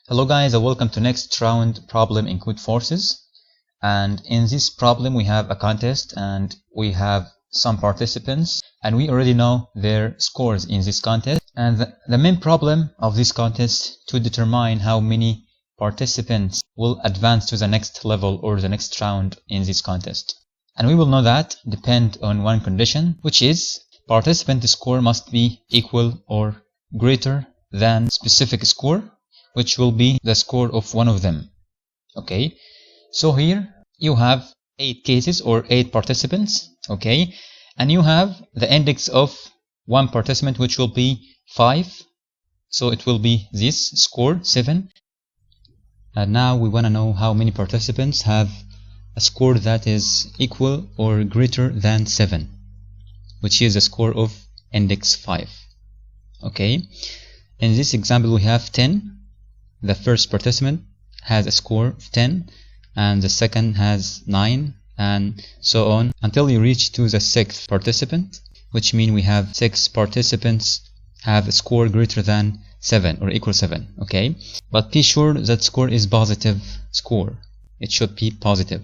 Hello guys, and welcome to next round problem in Codeforces. And in this problem we have a contest and we have some participants and we already know their scores in this contest. And the main problem of this contest to determine how many participants will advance to the next level or the next round in this contest. And we will know that depend on one condition, which is participant score must be equal or greater than specific score, which will be the score of one of them. Okay, so here you have 8 cases or 8 participants. Okay, and you have the index of one participant, which will be 5, so it will be this score 7. And now we want to know how many participants have a score that is equal or greater than 7, which is a score of index 5. Okay, in this example we have 10. The first participant has a score of 10 and the second has 9 and so on until you reach to the 6th participant, which means we have 6 participants have a score greater than 7 or equal 7. Okay, but be sure that score is positive score. It should be positive.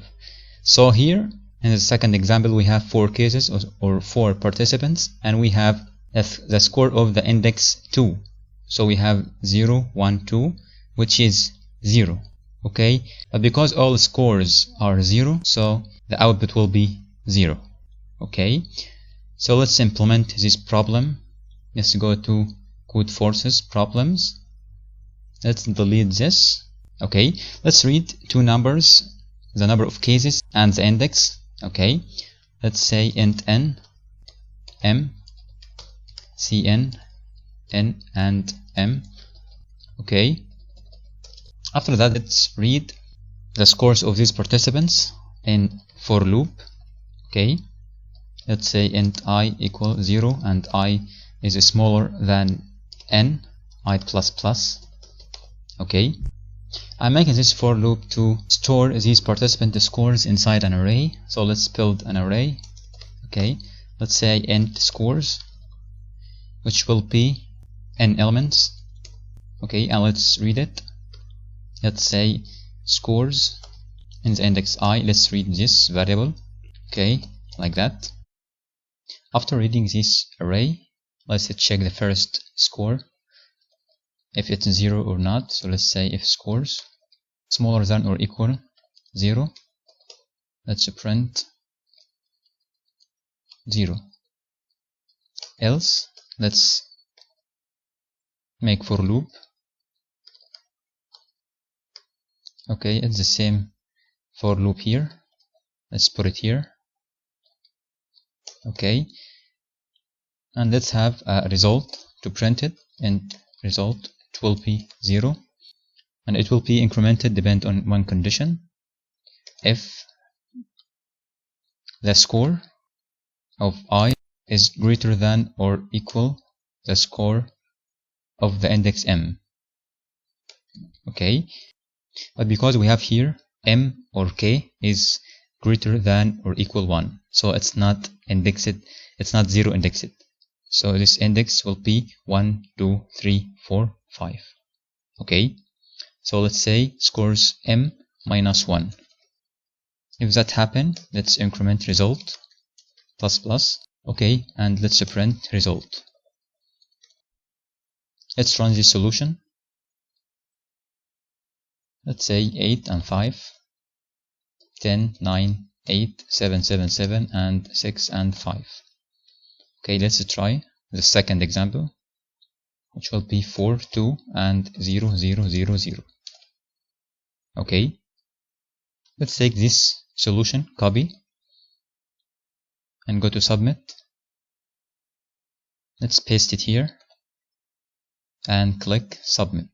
So here in the second example we have 4 cases or 4 participants and we have the score of the index 2. So we have 0, 1, 2, which is 0. Okay, but because all scores are 0, so the output will be 0. Okay, so let's implement this problem. Let's go to Codeforces problems. Let's delete this. Okay, let's read two numbers, the number of cases and the index. Okay, let's say int n, m, cn, n and m. Okay, after that let's read the scores of these participants in for loop. Okay, let's say int I equal 0 and I is smaller than n, I plus plus. Okay, I'm making this for loop to store these participant scores inside an array. So let's build an array. Okay, let's say int scores, which will be n elements. Okay, and let's read it. Let's say scores in the index I. Let's read this variable. Okay, like that. After reading this array, let's check the first score if it's 0 or not. So let's say if scores smaller than or equal 0, let's print 0. Else let's make for loop. Okay, it's the same for loop here. Let's put it here. Okay, and let's have a result to print it, and result it will be 0 and it will be incremented depend on one condition. If the score of I is greater than or equal the score of the index m. Okay, but because we have here m or k is greater than or equal 1, so it's not indexed, it's not 0 indexed. So this index will be 1, 2, 3, 4, 5. Okay, so let's say scores m minus 1. If that happen, let's increment result plus plus. Okay, and let's print result. Let's run this solution. Let's say 8 and 5, 10, 9, 8, 7, 7, 7, and 6 and 5. Okay, let's try the second example, which will be 4, 2, and 0, 0, 0, 0. Okay, let's take this solution, copy, and go to submit. Let's paste it here and click submit.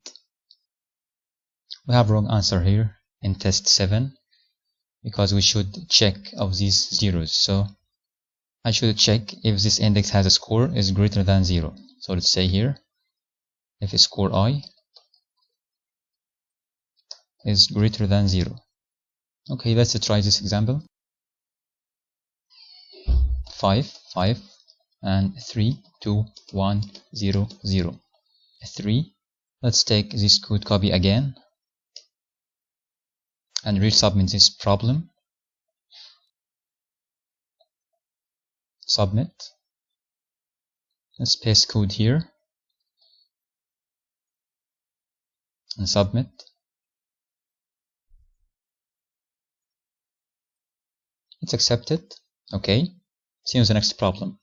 We have wrong answer here in test 7 because we should check of these zeros. So I should check if this index has a score is greater than 0. So let's say here if score I is greater than 0. Okay, let's try this example. 5, 5 and 3, 2, 1, 0, 0. 3 Let's take this code copy again and resubmit this problem. Submit. Let's paste code here and submit. It's accepted. Okay. See you in the next problem.